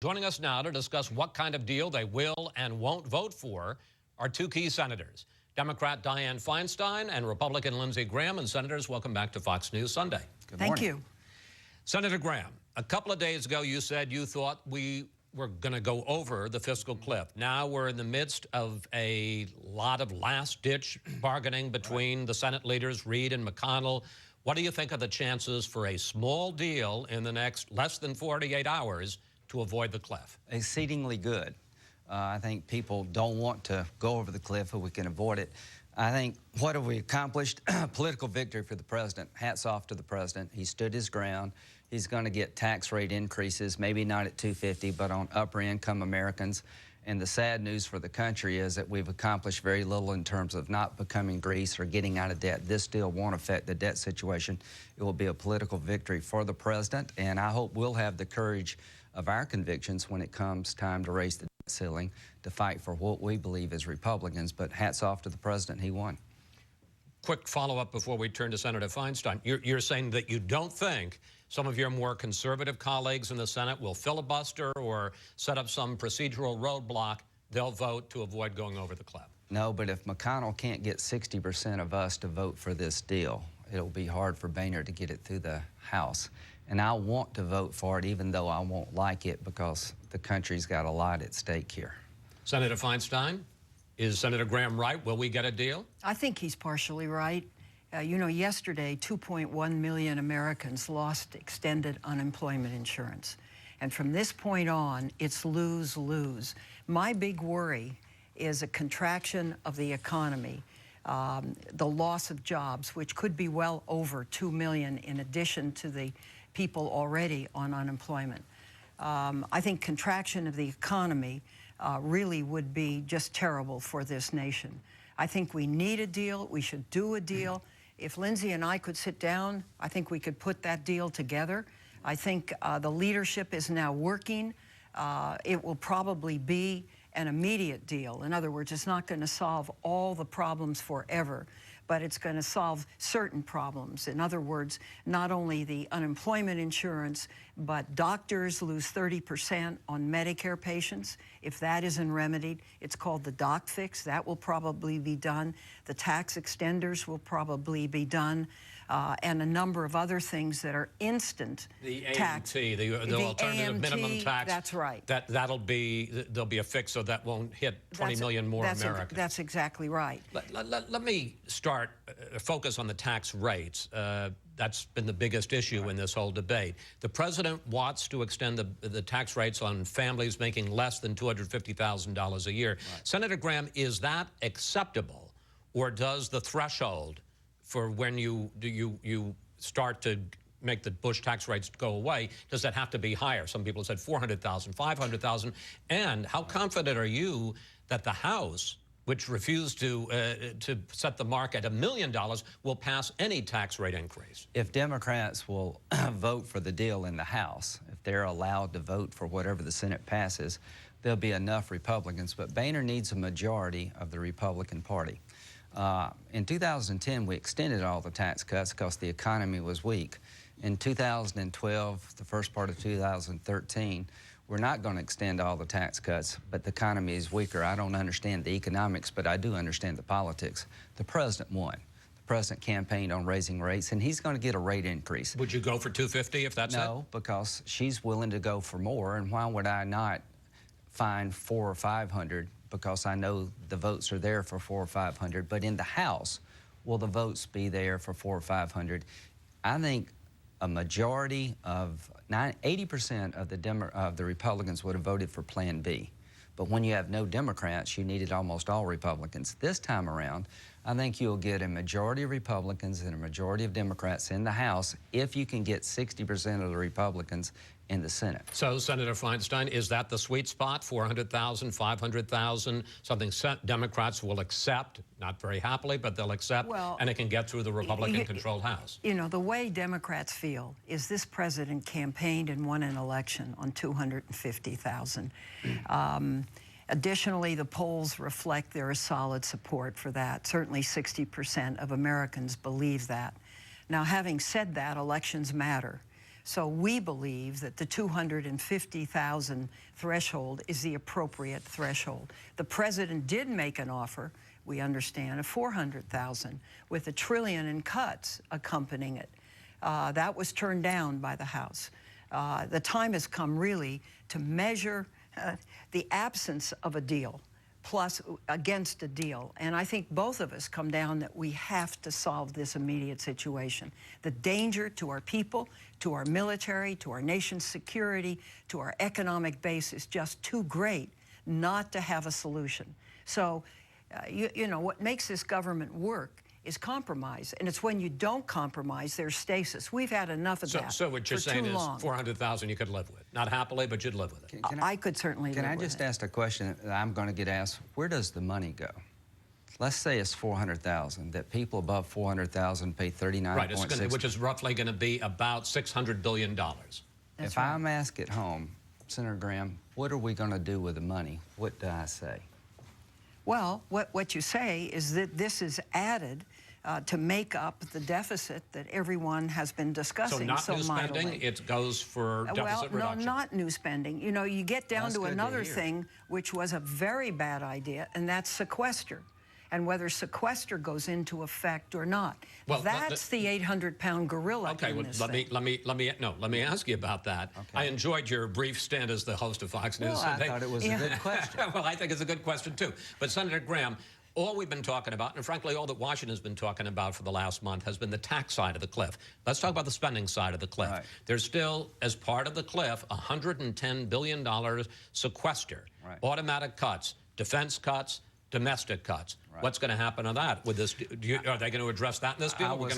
Joining us now to discuss what kind of deal they will and won't vote for are two key senators, Democrat Dianne Feinstein and Republican Lindsey Graham. And senators, welcome back to Fox News Sunday. Good morning. Thank you. Senator Graham, a couple of days ago you said you thought we were going to go over the fiscal cliff. Now we're in the midst of a lot of last-ditch bargaining between the Senate leaders, Reid and McConnell. What do you think of the chances for a small deal in the next less than 48 hours to avoid the cliff? Exceedingly good. I think people don't want to go over the cliff if we can avoid it. I think, what have we accomplished? Political victory for the president. Hats off to the president. He stood his ground. He's going to get tax rate increases, maybe not at $250, but on upper income Americans. And the sad news for the country is that we've accomplished very little in terms of not becoming Greece or getting out of debt. This deal won't affect the debt situation. It will be a political victory for the president, and I hope we'll have the courage of our convictions when it comes time to raise the debt ceiling to fight for what we believe as Republicans. But hats off to the president. He won. Quick follow-up before we turn to Senator Feinstein. You're saying that you don't think some of your more conservative colleagues in the Senate will filibuster or set up some procedural roadblock. They'll vote to avoid going over the cliff. No, but if McConnell can't get 60% of us to vote for this deal, it'll be hard for Boehner to get it through the House. And I want to vote for it, even though I won't like it, because the country's got a lot at stake here. Senator Feinstein, is Senator Graham right? Will we get a deal? I think he's partially right. You know, yesterday, 2.1 million Americans lost extended unemployment insurance. And from this point on, it's lose-lose. My big worry is a contraction of the economy, the loss of jobs, which could be well over 2 million in addition to the people already on unemployment. I think contraction of the economy really would be just terrible for this nation. I think we need a deal. We should do a deal. If Lindsey and I could sit down, I think we could put that deal together. I think the leadership is now working. It will probably be an immediate deal. In other words, it's not going to solve all the problems forever, but it's going to solve certain problems. In other words, not only the unemployment insurance, but doctors lose 30% on Medicare patients. If that isn't remedied, it's called the doc fix. That will probably be done. The tax extenders will probably be done. And a number of other things that are instant tax. The alternative AMT, minimum tax. That's right. There'll be a fix so that won't hit 20 million more Americans. That's exactly right. Let me start, focus on the tax rates. That's been the biggest issue in this whole debate. The president wants to extend the tax rates on families making less than $250,000 a year. Right. Senator Graham, is that acceptable, or does the threshold for when you start to make the Bush tax rates go away, does that have to be higher? Some people have said 400,000, 500,000. And how confident are you that the House, which refused to set the mark at $1 million, will pass any tax rate increase? If Democrats will vote for the deal in the House, if they're allowed to vote for whatever the Senate passes, there'll be enough Republicans. But Boehner needs a majority of the Republican Party. In 2010, we extended all the tax cuts because the economy was weak. In 2012, the first part of 2013, we're not going to extend all the tax cuts, but the economy is weaker. I don't understand the economics, but I do understand the politics. The president won. The president campaigned on raising rates, and he's going to get a rate increase. Would you go for 250 if that's it? No, because she's willing to go for more, and why would I not find 400 or 500? Because I know the votes are there for 400 or 500, but in the House, will the votes be there for 400 or 500? I think a majority of 80% of the Republicans would have voted for Plan B. But when you have no Democrats, you needed almost all Republicans. This time around, I think you'll get a majority of Republicans and a majority of Democrats in the House if you can get 60% of the Republicans in the Senate. So, Senator Feinstein, is that the sweet spot, 400,000, 500,000, something Democrats will accept, not very happily, but they'll accept, and it can get through the Republican-controlled House? You know, the way Democrats feel is this president campaigned and won an election on 250,000. Additionally, the polls reflect there is solid support for that. Certainly 60% of Americans believe that. Now, having said that, elections matter. So we believe that the 250,000 threshold is the appropriate threshold. The president did make an offer, we understand, of 400,000 with $1 trillion in cuts accompanying it. That was turned down by the House. The time has come really to measure the absence of a deal plus against a deal. And I think both of us come down that we have to solve this immediate situation. The danger to our people, to our military, to our nation's security, to our economic base is just too great not to have a solution. So, you know, what makes this government work is compromise. And it's when you don't compromise, there's stasis. We've had enough of that. So what you're saying is 400,000 you could live with. Not happily, but you'd live with it. I could certainly live with it. Can I just ask a question that I'm going to get asked? Where does the money go? Let's say it's 400,000, that people above 400,000 pay 39.6. Right, which is roughly going to be about $600 billion. If I'm asked at home, Senator Graham, what are we going to do with the money? What do I say? Well, what you say is that this is added to make up the deficit that everyone has been discussing so not new mightily. spending, it goes for deficit reduction. Well, no, not new spending. You know, you get down to another thing, which was a very bad idea, and that's sequester, and whether sequester goes into effect or not. Well, that's the 800-pound gorilla in this thing. Let me ask you about that. Okay. I enjoyed your brief stint as the host of Fox News. Well, I thought it was a good question. Well, I think it's a good question, too. But Senator Graham, all we've been talking about, and frankly, all that Washington's been talking about for the last month has been the tax side of the cliff. Let's talk about the spending side of the cliff. Right. There's still, as part of the cliff, $110 billion sequester, automatic cuts, defense cuts, domestic cuts. Right. What's going to happen to that with this? Are they going to address that in this deal? I was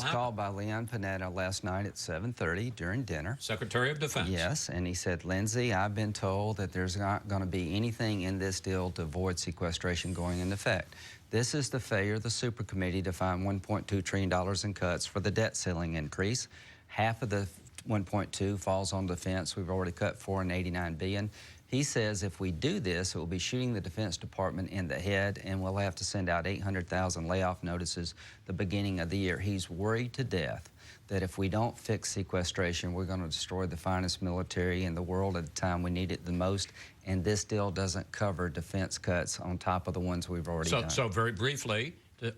called by Leon Panetta last night at 7:30 during dinner. Secretary of Defense. Yes, and he said, Lindsey, I've been told that there's not going to be anything in this deal to avoid sequestration going into effect. This is the failure of the super committee to find $1.2 trillion in cuts for the debt ceiling increase. Half of the 1.2 falls on defense. We've already cut $489 billion. He says if we do this, it will be shooting the Defense Department in the head, and we'll have to send out 800,000 layoff notices the beginning of the year. He's worried to death that if we don't fix sequestration, we're going to destroy the finest military in the world at the time we need it the most, and this deal doesn't cover defense cuts on top of the ones we've already done. So very briefly,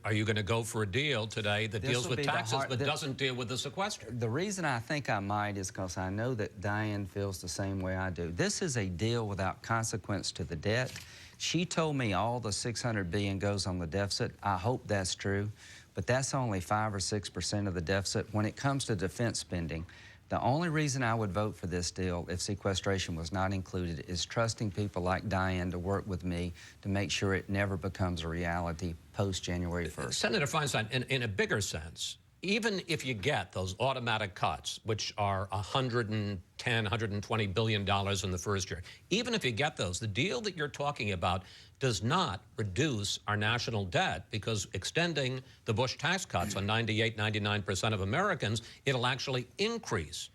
are you going to go for a deal today that deals with taxes but doesn't deal with the sequester? The reason I think I might is because I know that Dianne feels the same way I do. This is a deal without consequence to the debt. She told me all the $600 billion goes on the deficit. I hope that's true, but that's only 5 or 6% of the deficit. When it comes to defense spending, the only reason I would vote for this deal if sequestration was not included is trusting people like Dianne to work with me to make sure it never becomes a reality post-January 1st. Senator Feinstein, in a bigger sense, even if you get those automatic cuts, which are $110, $120 billion in the first year, even if you get those, the deal that you're talking about does not reduce our national debt, because extending the Bush tax cuts on 98, 99% of Americans, it'll actually increase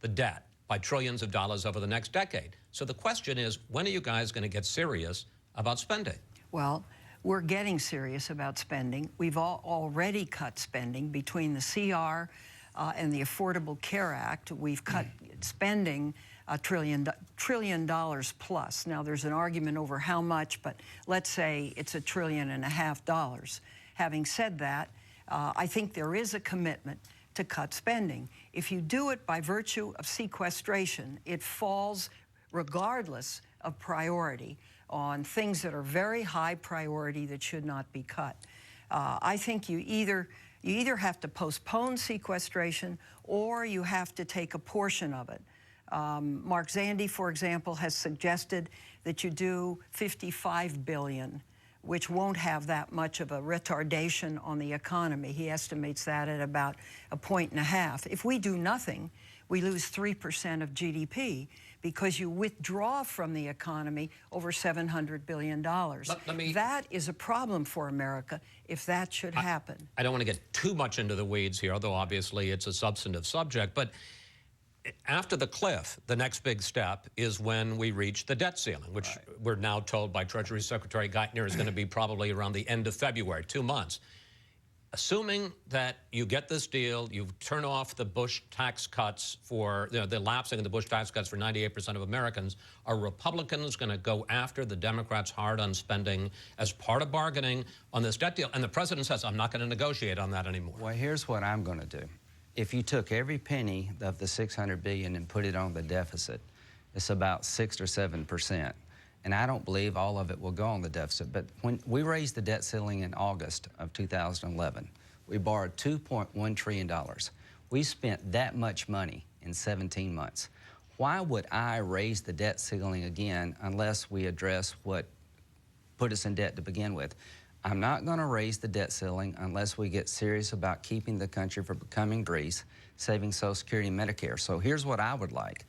the debt by trillions of dollars over the next decade. So the question is, when are you guys going to get serious about spending? Well, we're getting serious about spending. We've already cut spending between the CR and the Affordable Care Act. We've cut spending $1 trillion plus. Now, there's an argument over how much, but let's say it's $1.5 trillion. Having said that, I think there is a commitment to cut spending. If you do it by virtue of sequestration, it falls regardless of priority on things that are very high priority that should not be cut. I think you either have to postpone sequestration or you have to take a portion of it. Mark Zandi, for example, has suggested that you do $55 billion, which won't have that much of a retardation on the economy. He estimates that at about 1.5 points. If we do nothing, we lose 3% of GDP because you withdraw from the economy over $700 billion. That is a problem for America if that should happen. I don't want to get too much into the weeds here, although obviously it's a substantive subject, but after the cliff, the next big step is when we reach the debt ceiling, which we're now told by Treasury Secretary Geithner is going to be probably around the end of February, 2 months. assuming that you get this deal, you turn off the Bush tax cuts for, the lapsing of the Bush tax cuts for 98% of Americans, are Republicans going to go after the Democrats hard on spending as part of bargaining on this debt deal? And the president says, I'm not going to negotiate on that anymore. Well, here's what I'm going to do. If you took every penny of the $600 billion and put it on the deficit, it's about 6 or 7%. And I don't believe all of it will go on the deficit. But when we raised the debt ceiling in August of 2011, we borrowed $2.1 trillion. We spent that much money in 17 months. Why would I raise the debt ceiling again unless we address what put us in debt to begin with? I'm not going to raise the debt ceiling unless we get serious about keeping the country from becoming Greece, saving Social Security and Medicare. So here's what I would like.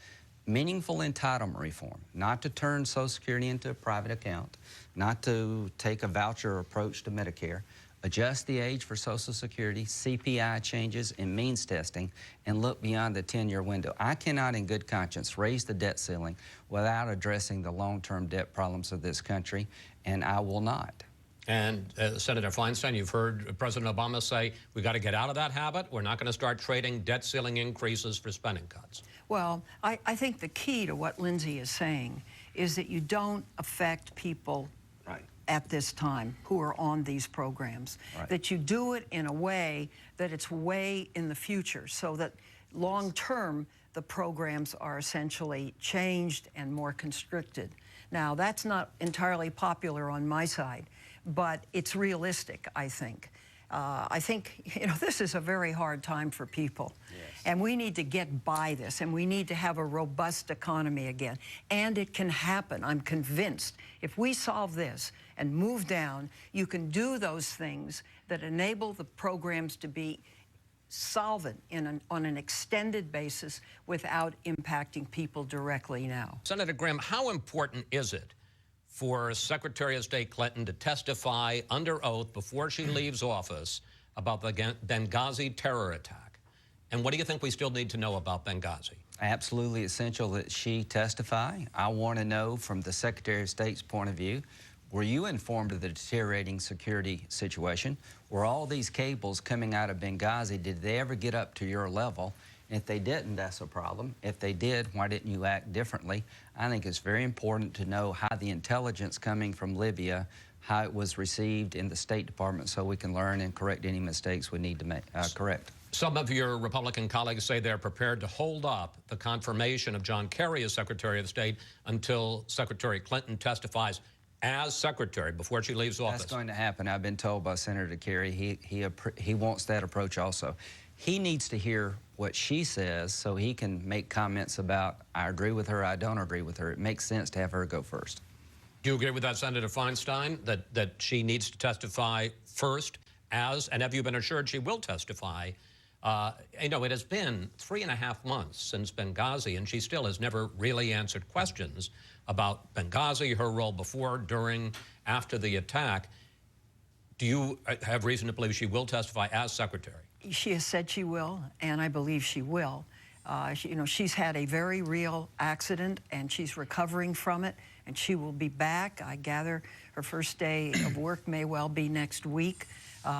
Meaningful entitlement reform, not to turn Social Security into a private account, not to take a voucher approach to Medicare, adjust the age for Social Security, CPI changes, and means testing, and look beyond the 10-year window. I cannot in good conscience raise the debt ceiling without addressing the long-term debt problems of this country, and I will not. And Senator Feinstein, you've heard President Obama say, we've got to get out of that habit. We're not going to start trading debt ceiling increases for spending cuts. Well, I think the key to what Lindsay is saying is that you don't affect people at this time who are on these programs, that you do it in a way that it's way in the future so that long-term the programs are essentially changed and more constricted. Now, that's not entirely popular on my side, but it's realistic, I think. I think, this is a very hard time for people. Yes. And we need to get by this, and we need to have a robust economy again. And it can happen, I'm convinced. If we solve this and move down, you can do those things that enable the programs to be solvent on an extended basis without impacting people directly now. Senator Grimm, how important is it for Secretary of State Clinton to testify under oath before she leaves office about the Benghazi terror attack? And what do you think we still need to know about Benghazi? Absolutely essential that she testify. I want to know from the Secretary of State's point of view, were you informed of the deteriorating security situation? Were all these cables coming out of Benghazi, did they ever get up to your level? If they didn't, that's a problem. If they did, why didn't you act differently? I think it's very important to know how the intelligence coming from Libya, how it was received in the State Department so we can learn and correct any mistakes we need to make, correct. Some of your Republican colleagues say they're prepared to hold up the confirmation of John Kerry as Secretary of State until Secretary Clinton testifies as Secretary before she leaves office. That's going to happen. I've been told by Senator Kerry he wants that approach also. He needs to hear what she says so he can make comments about, I agree with her, I don't agree with her. It makes sense to have her go first. Do you agree with that, Senator Feinstein, that she needs to testify first as, and have you been assured she will testify? It has been 3.5 months since Benghazi, and she still has never really answered questions about Benghazi, her role before, during, after the attack. Do you have reason to believe she will testify as Secretary? She has said she will, and I believe she will. She's had a very real accident, and she's recovering from it, and she will be back. I gather her first day of work may well be next week,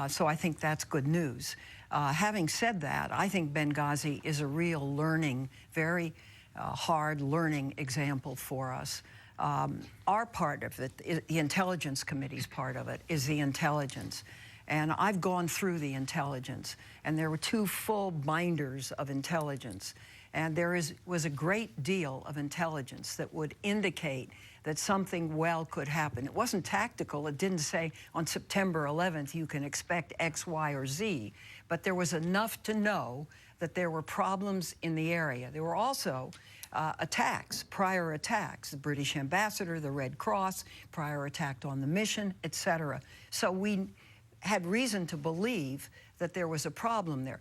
so I think that's good news. Having said that, I think Benghazi is a real learning, very hard learning example for us. Our part of it, the Intelligence Committee's part of it, is the intelligence. And I've gone through the intelligence, and there were 2 full binders of intelligence. And there was a great deal of intelligence that would indicate that something well could happen. It wasn't tactical. It didn't say on September 11th you can expect X, Y, or Z. But there was enough to know that there were problems in the area. There were also attacks, prior attacks, the British ambassador, the Red Cross, prior attack on the mission, etc. So we had reason to believe that there was a problem there.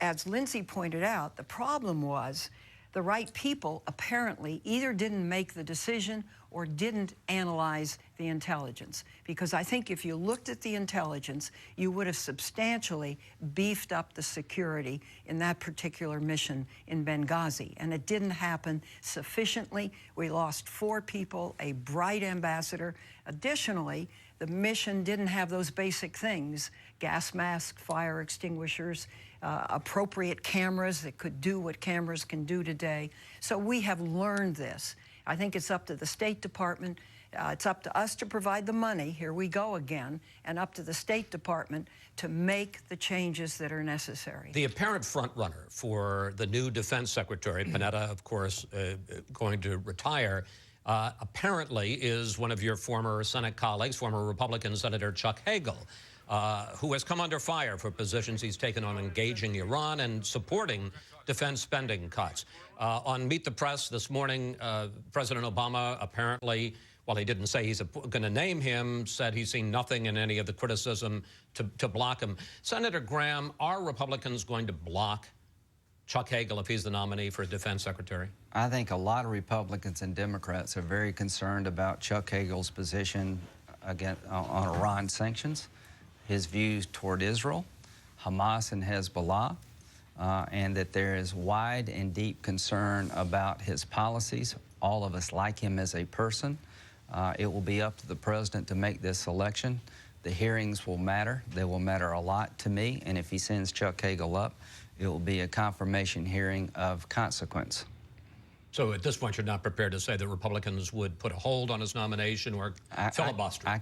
As Lindsay pointed out, the problem was the right people apparently either didn't make the decision or didn't analyze the intelligence. Because I think if you looked at the intelligence, you would have substantially beefed up the security in that particular mission in Benghazi. And it didn't happen sufficiently. We lost 4 people, a bright ambassador. Additionally, The mission didn't have those basic things: gas masks, fire extinguishers, appropriate cameras that could do what cameras can do today. So we have learned this. I think it's up to the State Department. It's up to us to provide the money, here we go again, and up to the State Department to make the changes that are necessary. The apparent front-runner for the new Defense Secretary, Panetta, of course, going to retire, apparently is one of your former Senate colleagues, former Republican Senator Chuck Hagel, who has come under fire for positions he's taken on engaging Iran and supporting defense spending cuts. On Meet the Press this morning, President Obama apparently, while he didn't say he's going to name him, said he's seen nothing in any of the criticism to block him. Senator Graham, are Republicans going to block Chuck Hagel if he's the nominee for Defense Secretary? I think a lot of Republicans and Democrats are very concerned about Chuck Hagel's position on Iran sanctions, his views toward Israel, Hamas and Hezbollah, and that there is wide and deep concern about his policies. All of us like him as a person. It will be up to the president to make this selection. The hearings will matter. They will matter a lot to me, and if he sends Chuck Hagel up, it will be a confirmation hearing of consequence. So at this point, you're not prepared to say that Republicans would put a hold on his nomination or filibuster? I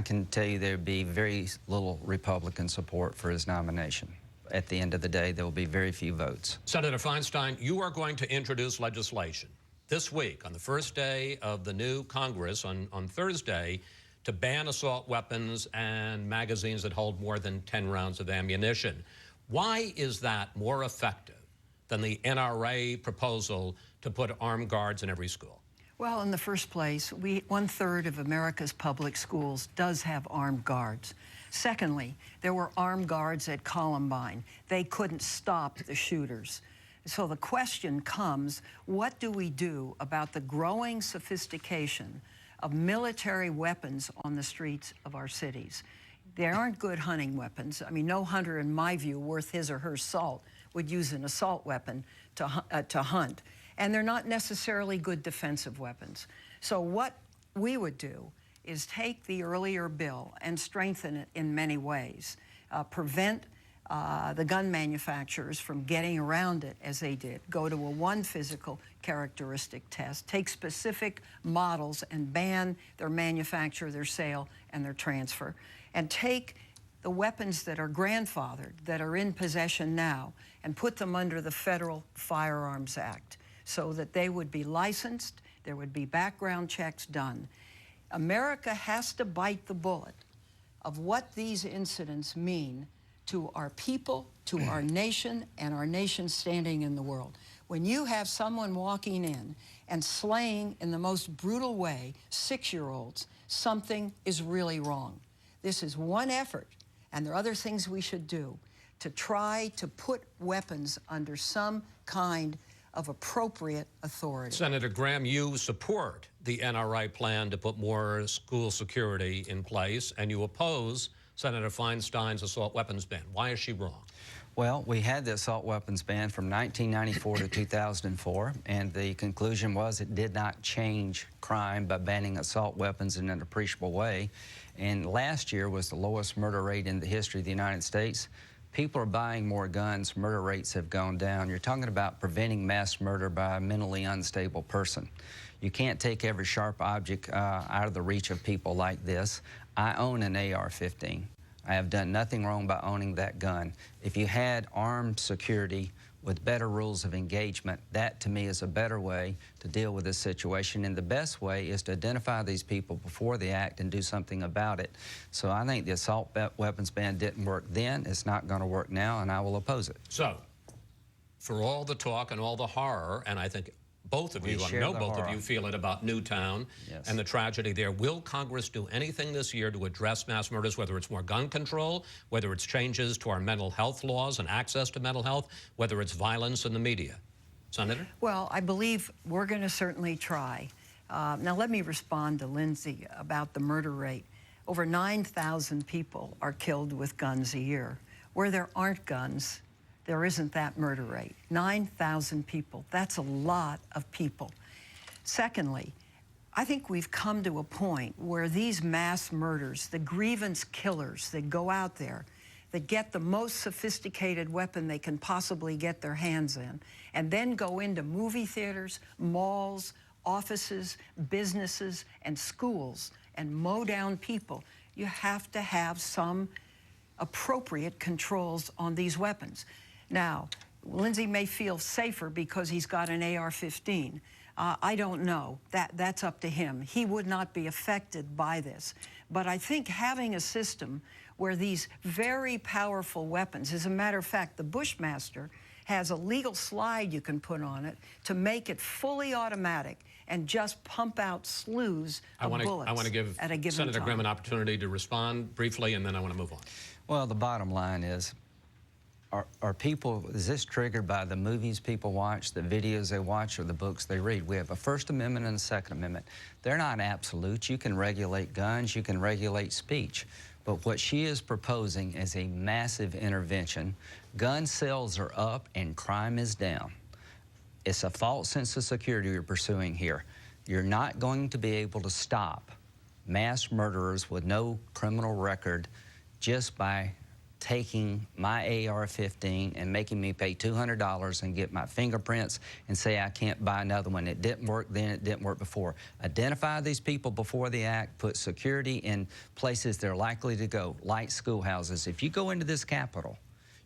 can tell you there'd be very little Republican support for his nomination. At the end of the day, there will be very few votes. Senator Feinstein, you are going to introduce legislation this week, on the first day of the new Congress, on Thursday, to ban assault weapons and magazines that hold more than 10 rounds of ammunition. Why is that more effective than the NRA proposal to put armed guards in every school? Well, in the first place, 1/3 of America's public schools does have armed guards. Secondly, there were armed guards at Columbine. They couldn't stop the shooters. So the question comes, what do we do about the growing sophistication of military weapons on the streets of our cities? They aren't good hunting weapons. I mean, no hunter, in my view, worth his or her salt would use an assault weapon to hunt. And they're not necessarily good defensive weapons. So what we would do is take the earlier bill and strengthen it in many ways, prevent the gun manufacturers from getting around it as they did, go to a one physical characteristic test, take specific models and ban their manufacture, their sale, and their transfer, and take the weapons that are grandfathered, that are in possession now, and put them under the Federal Firearms Act so that they would be licensed, there would be background checks done. America has to bite the bullet of what these incidents mean to our people, to our nation, and our nation's standing in the world. When you have someone walking in and slaying in the most brutal way 6-year-olds, something is really wrong. This is one effort, and there are other things we should do to try to put weapons under some kind of appropriate authority. Senator Graham, you support the NRA plan to put more school security in place, and you oppose Senator Feinstein's assault weapons ban. Why is she wrong? Well, we had the assault weapons ban from 1994 to 2004, and the conclusion was it did not change crime by banning assault weapons in an appreciable way. And last year was the lowest murder rate in the history of the United States. People are buying more guns, murder rates have gone down. You're talking about preventing mass murder by a mentally unstable person. You can't take every sharp object out of the reach of people like this. I own an AR-15. I have done nothing wrong by owning that gun. If you had armed security with better rules of engagement, that to me is a better way to deal with this situation. And the best way is to identify these people before the act and do something about it. So I think the assault weapons ban didn't work then. It's not going to work now, and I will oppose it. So, for all the talk and all the horror, and I think both of you, I know both of you feel it about Newtown and the tragedy there. Will Congress do anything this year to address mass murders, whether it's more gun control, whether it's changes to our mental health laws and access to mental health, whether it's violence in the media? Senator? Well, I believe we're going to certainly try. Now, let me respond to Lindsay about the murder rate. Over 9,000 people are killed with guns a year. Where there aren't guns, there isn't that murder rate. 9,000 people, that's a lot of people. Secondly, I think we've come to a point where these mass murders, the grievance killers that go out there, that get the most sophisticated weapon they can possibly get their hands in, and then go into movie theaters, malls, offices, businesses, and schools, and mow down people. You have to have some appropriate controls on these weapons. Now, Lindsay may feel safer because he's got an AR-15. I don't know. That's up to him. He would not be affected by this. But I think having a system where these very powerful weapons, as a matter of fact, the Bushmaster has a legal slide you can put on it to make it fully automatic and just pump out slews of bullets. I want to give at a given Senator time. Grimm an opportunity to respond briefly, and then I want to move on. Well, the bottom line is, is this triggered by the movies people watch, the videos they watch, or the books they read? We have a First Amendment and a Second Amendment. They're not absolute. You can regulate guns, you can regulate speech. But what she is proposing is a massive intervention. Gun sales are up and crime is down. It's a false sense of security you're pursuing here. You're not going to be able to stop mass murderers with no criminal record just by taking my AR-15 and making me pay $200 and get my fingerprints and say I can't buy another one. It didn't work then, it didn't work before. Identify these people before the act, put security in places they're likely to go, like schoolhouses. If you go into this Capitol,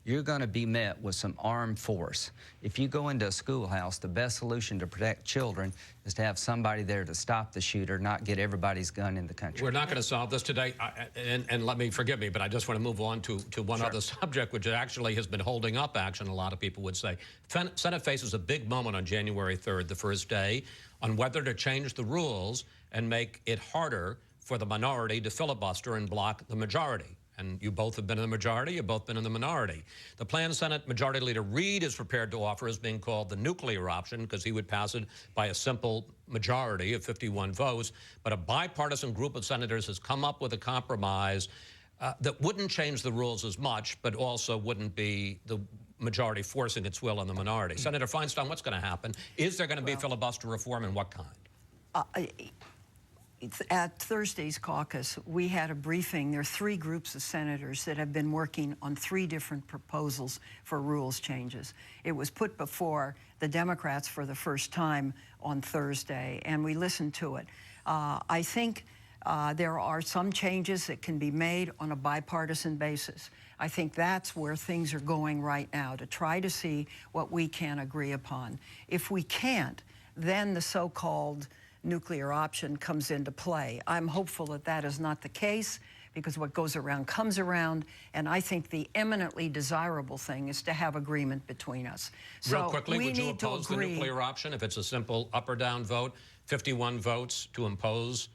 you're going to be met with some armed force. If you go into a schoolhouse, the best solution to protect children is to have somebody there to stop the shooter, not get everybody's gun in the country. We're not going to solve this today, and let me forgive me, but I just want to move on to one other subject, which actually has been holding up action, a lot of people would say. Senate faces a big moment on January 3rd, the first day, on whether to change the rules and make it harder for the minority to filibuster and block the majority. And you both have been in the majority, you've both been in the minority. The plan Senate Majority Leader Reid is prepared to offer is being called the nuclear option because he would pass it by a simple majority of 51 votes. But a bipartisan group of senators has come up with a compromise that wouldn't change the rules as much, but also wouldn't be the majority forcing its will on the minority. Senator Feinstein, what's going to happen? Is there going to be filibuster reform, and what kind? At Thursday's caucus, we had a briefing. There are 3 groups of senators that have been working on 3 different proposals for rules changes. It was put before the Democrats for the first time on Thursday, and we listened to it. I think there are some changes that can be made on a bipartisan basis. I think that's where things are going right now, to try to see what we can agree upon. If we can't, then the so-called nuclear option comes into play. I'm hopeful that that is not the case, because what goes around comes around, and I think the eminently desirable thing is to have agreement between us. Real quickly, would you oppose the nuclear option if it's a simple up or down vote, 51 votes to impose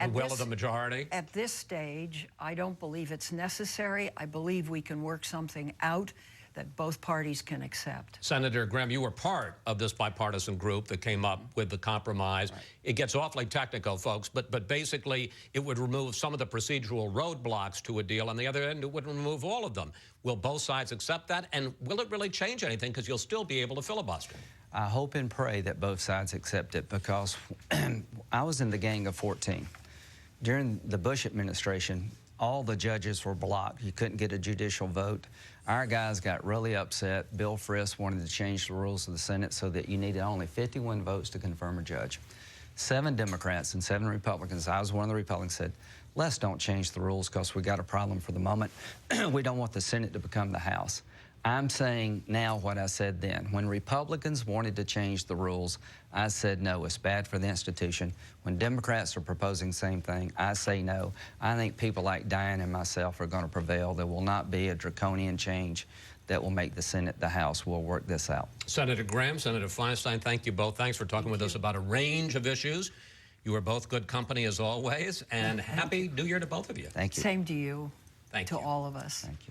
the will of the majority? At this stage, I don't believe it's necessary. I believe we can work something out that both parties can accept. Senator Grimm, you were part of this bipartisan group that came up with the compromise. Right. It gets awfully technical, folks, but basically it would remove some of the procedural roadblocks to a deal. On the other end, it would remove all of them. Will both sides accept that? And will it really change anything? Because you'll still be able to filibuster. I hope and pray that both sides accept it, because I was in the Gang of 14. During the Bush administration, all the judges were blocked. You couldn't get a judicial vote. Our guys got really upset. Bill Frist wanted to change the rules of the Senate so that you needed only 51 votes to confirm a judge. 7 Democrats and 7 Republicans, I was one of the Republicans, said, let's don't change the rules because we got a problem for the moment. We don't want the Senate to become the House. I'm saying now what I said then. When Republicans wanted to change the rules, I said no, it's bad for the institution. When Democrats are proposing the same thing, I say no. I think people like Dianne and myself are going to prevail. There will not be a draconian change that will make the Senate the House. We'll work this out. Senator Grimm, Senator Feinstein, thank you both. Thanks for talking with us about a range of issues. You are both good company as always, and happy New Year to both of you. Thank you. Same to you. Thank you. To all of us. Thank you.